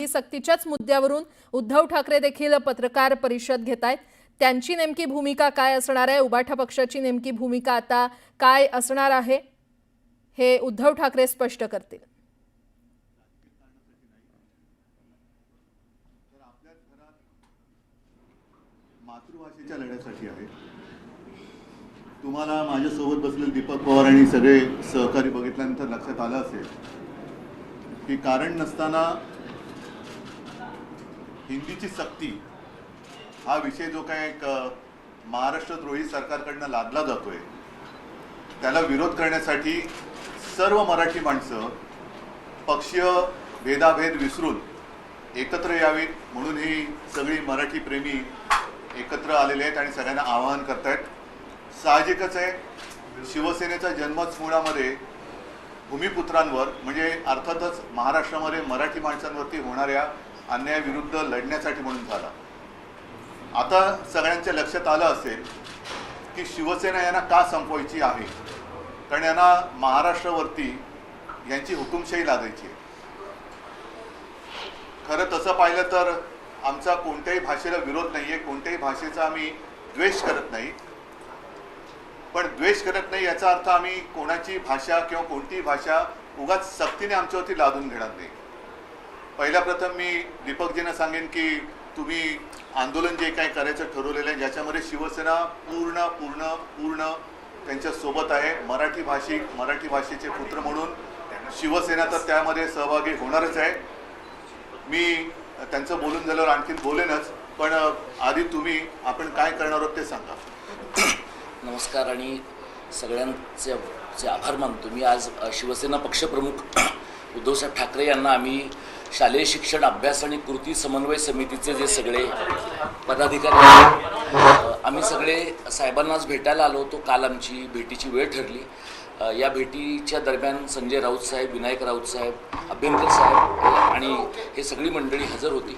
सक्तीच्याच मुद्द्यावरून उद्धव ठाकरे देखील पत्रकार परिषद घेतायत। त्यांची नेमकी भूमिका काय असणार आहे, उबाठा पक्षाची नेमकी भूमिका आता काय असणार आहे हे उद्धव ठाकरे स्पष्ट करतील। मातृभाषेच्या लढ्यासाठी आहे। तुम्हाला माझ्यासोबत बसलेले दीपक पवार आणि सगळे सहकारी बघितल्यानंतर लक्षात आलं असेल की कारण नसताना हिंदीची सक्ती हा विषय जो काय एक महाराष्ट्रद्रोही सरकारकडनं लादला जातोय त्याला विरोध करण्यासाठी सर्व मराठी माणसं पक्षीय भेदाभेद विसरून एकत्र यावीत म्हणून ही सगळी मराठी प्रेमी एकत्र आलेले आहेत आणि सगळ्यांना आवाहन करतायत। साहजिकच आहे, शिवसेनेचा जन्मच मुळामध्ये भूमिपुत्रांवर म्हणजे अर्थातच महाराष्ट्रामध्ये मराठी माणसांवरती होणाऱ्या अन्यायाविरुद्ध लढण्यासाठी म्हणून झाला। आता सगळ्यांच्या लक्षात आलं असेल की शिवसेना यांना का संपवायची आहे, कारण यांना महाराष्ट्रावरती यांची हुकुमशाही लादायची आहे। खरं तसं पाहिलं तर आमचा कोणत्याही भाषेला विरोध नाहीये, कोणत्याही भाषेचा आम्ही द्वेष करत नाही, पण द्वेष करत नाही याचा अर्थ आम्ही कोणाची भाषा किंवा कोणतीही भाषा उगाच सक्तीने आमच्यावरती लादून घेणार नाही। पहिल्या प्रथम मी दीपकजींना सांगेन की तुम्ही आंदोलन जे काही करायचं ठरवलेलं आहे ज्याच्यामध्ये शिवसेना पूर्ण पूर्ण पूर्ण त्यांच्या सोबत आहे। मराठी भाषेचे पुत्र म्हणून शिवसेना तर त्यामध्ये सहभागी होणारच आहे। मी त्यांचं बोलून झाल्यावर आणखीन बोलेनच, पण आधी तुम्ही आपण काय करणार आहोत ते सांगा। नमस्कार आणि सगळ्यांचे आभार मानतो। मी आज शिवसेना पक्षप्रमुख उद्धवसाहेब ठाकरे यांना आम्ही शालेय शिक्षण अभ्यास आणि कृती समन्वय समितीचे जे सगळे पदाधिकारी आहेत आम्ही सगळे साहेबांनाच भेटायला आलो होतो। काल आमची भेटीची वेळ ठरली। या भेटीच्या दरम्यान संजय राऊत साहेब, विनायक राऊत साहेब, अभ्यंकर साहेब आणि हे सगळी मंडळी हजर होती।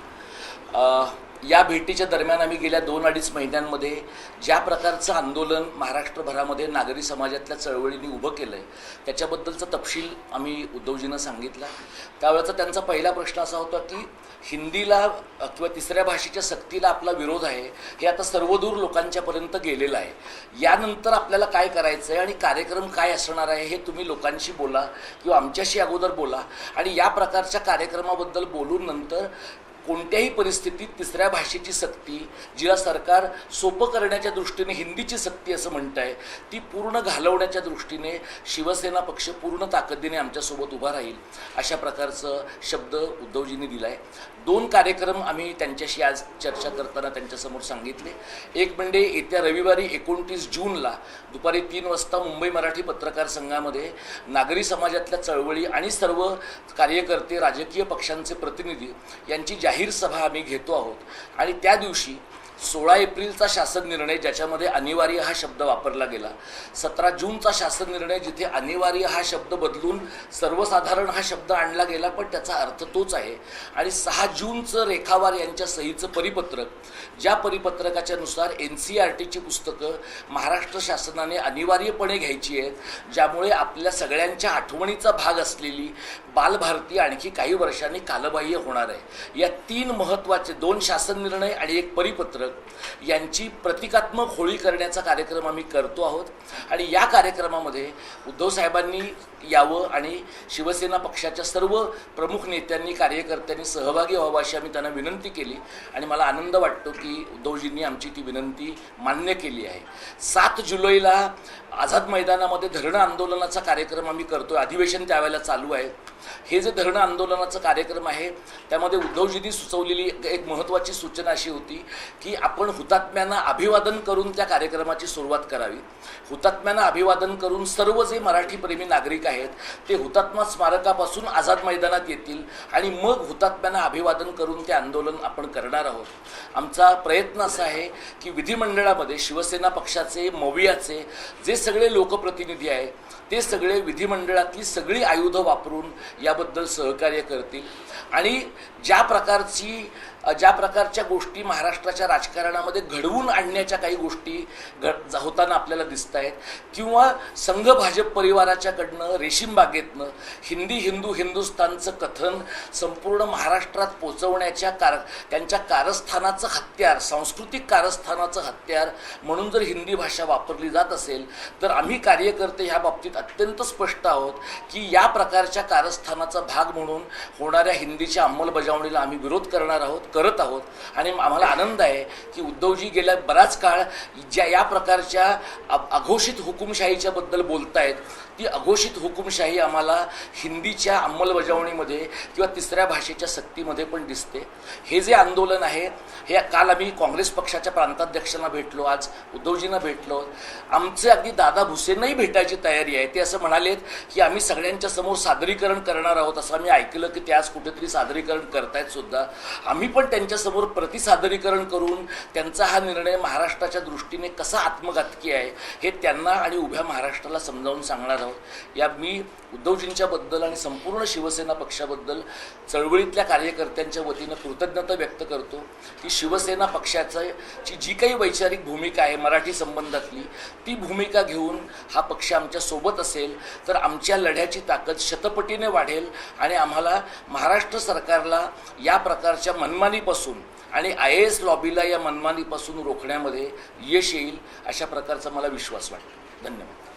या भेटीच्या दरम्यान आम्ही गेल्या 2-2.5 महिन्यांमध्ये ज्या प्रकारचं आंदोलन महाराष्ट्रभरामध्ये नागरी समाजातल्या चळवळींनी उभं केलं आहे त्याच्याबद्दलचा तपशील आम्ही उद्धवजींना सांगितला। त्यावेळेचा त्यांचा पहिला प्रश्न असा होता की हिंदीला किंवा तिसऱ्या भाषेच्या सक्तीला आपला विरोध आहे हे आता सर्वदूर लोकांच्यापर्यंत गेलेलं आहे। यानंतर आपल्याला काय करायचं आहे आणि कार्यक्रम काय असणार आहे हे तुम्ही लोकांशी बोला किंवा आमच्याशी अगोदर बोला आणि या प्रकारच्या कार्यक्रमाबद्दल बोलून नंतर कोणत्याही परिस्थितीत तिसऱ्या भाषेची सक्ती जिला सरकार सोपं करण्याच्या दृष्टीने हिंदीची सक्ती असं म्हणत आहे ती पूर्ण घालवण्याच्या दृष्टीने शिवसेना पक्ष पूर्ण ताकदीने आमच्यासोबत उभा राहील अशा प्रकारचं शब्द उद्धवजींनी दिला आहे। 2 कार्यक्रम आम्ही त्यांच्याशी आज चर्चा करताना त्यांच्यासमोर सांगितले। एक म्हणजे येत्या रविवारी 29 जूनला दुपारी 3 वाजता मुंबई मराठी पत्रकार संघामध्ये नागरी समाजातल्या चळवळी आणि सर्व कार्यकर्ते, राजकीय पक्षांचे प्रतिनिधी यांची जाहीर सभा आम्ही घेतो आहोत आणि त्या दिवशी 16 एप्रिलचा शासन निर्णय ज्याच्यामध्ये अनिवार्य हा शब्द वापरला गेला, 17 जूनचा शासन निर्णय जिथे अनिवार्य हा शब्द बदलून सर्वसाधारण हा शब्द आणला गेला पण त्याचा अर्थ तोच आहे आणि 6 जूनचं रेखावार यांच्या सहीचं परिपत्रक ज्या परिपत्रकाच्या नुसार NCERTची पुस्तकं महाराष्ट्र शासनाने अनिवार्यपणे घ्यायची आहेत ज्यामुळे आपल्या सगळ्यांच्या आठवणीचा भाग असलेली बालभारती आणखी काही वर्षांनी कालबाह्य होणार आहे। या 3 महत्त्वाचे 2 शासन निर्णय आणि 1 परिपत्रक यांची प्रतिकात्मक होळी करण्याचा कार्यक्रम आम्ही करतो आहोत आणि या कार्यक्रमामध्ये उद्धव साहेबांनी यावं आणि शिवसेना पक्षाच्या सर्व प्रमुख नेत्यांनी, कार्यकर्त्यांनी सहभागी व्हावं अशी आम्ही त्यांना विनंती केली आणि मला आनंद वाटतो की उद्धवजींनी आमची ती विनंती मान्य केली आहे। 7 जुलैला आझाद मैदानामध्ये धरणं आंदोलनाचा कार्यक्रम आम्ही करतोय, अधिवेशन त्यावेळेला चालू आहे। हे जे धरणं आंदोलनाचा कार्यक्रम आहे त्यामध्ये उद्धवजींनी सुचवलेली एक महत्त्वाची सूचना अशी होती की आपण हुतात्म्यांना अभिवादन करून त्या कार्यक्रमाची सुरुवात करावी। हुतात्म्यांना अभिवादन करून सर्व जे मराठी प्रेमी नागरिक आहेत ते हुतात्मा स्मारकापासून आझाद मैदानात येतील आणि मग हुतात्म्यांना अभिवादन करून ते आंदोलन आपण करणार आहोत। आमचा प्रयत्न असा आहे की विधिमंडळामध्ये शिवसेना पक्षाचे, मवियाचे जे सगळे लोकप्रतिनिधी आहेत ते सगळे विधिमंडळातली सगळी आयुधं वापरून याबद्दल सहकार्य करतील आणि ज्या प्रकारची ज्या प्रकारच्या गोष्टी महाराष्ट्राच्या राजकारणामध्ये घडवून आणण्याच्या काही गोष्टी होताना आपल्याला दिसत आहेत, किंवा संघ भाजप परिवाराच्याकडनं रेशीम बागेतनं हिंदी हिंदू हिंदुस्थानचं कथन संपूर्ण महाराष्ट्रात पोचवण्याच्या त्यांच्या कारस्थानाचं हत्यार, सांस्कृतिक कारस्थानाचं हत्यार म्हणून जर हिंदी भाषा वापरली जात असेल तर आम्ही कार्यकर्ते ह्या बाबतीत अत्यंत स्पष्ट आहोत की या प्रकारच्या कारस्थानाचा भाग म्हणून होणाऱ्या हिंदीच्या अंमलबजावणीला आम्ही विरोध करत आहोत. आणि आम्हाला आनंद आहे की उद्धवजी गेल्या बराच काळ या प्रकारच्या अघोषित हुकुमशाहीच्या बद्दल बोलतायत. ती अघोषित हुकुमशाही आम्हाला हिंदीच्या अंमलबजावणीमध्ये किंवा तिसऱ्या भाषेच्या सक्तीमध्ये पण दिसते. हे जे आंदोलन आहे हे काल आम्ही काँग्रेस पक्षाच्या प्रांताध्यक्षांना भेटलो, आज उद्धवजींना भेटलो. आमचे अगदी दादा भुसेंनाही भेटायची तयारी आहे. ते असं म्हणालेत की आम्ही सगळ्यांच्या समोर सादरीकरण करणार आहोत. असं आम्ही ऐकलं की ते आज कुठेतरी सादरीकरण करतायत सुद्धा. आम्ही पण त्यांच्यासमोर प्रतिसादरीकरण करून त्यांचा हा निर्णय महाराष्ट्राच्या दृष्टीने कसा आत्मघातकी आहे हे त्यांना आणि उभ्या महाराष्ट्राला समजावून सांगणार आहोत. मी उद्धवजींच्या बद्दल आणि संपूर्ण शिवसेना पक्षाबद्दल चळवळीतल्या कार्यकर्त्यांच्या वतीनं कृतज्ञता व्यक्त करतो की शिवसेना पक्षाची जी काही वैचारिक भूमिका आहे मराठी संबंधातली, ती भूमिका घेऊन हा पक्ष आमच्या सोबत असेल तर आमच्या लढ्याची ताकद शतपटीने वाढेल आणि आम्हाला महाराष्ट्र सरकारला या प्रकारच्या मनमानीपासून आणि IAS लॉबीला या मनमानीपासून रोखण्यामध्ये यश येईल अशा प्रकारचा मला विश्वास वाटतो. धन्यवाद.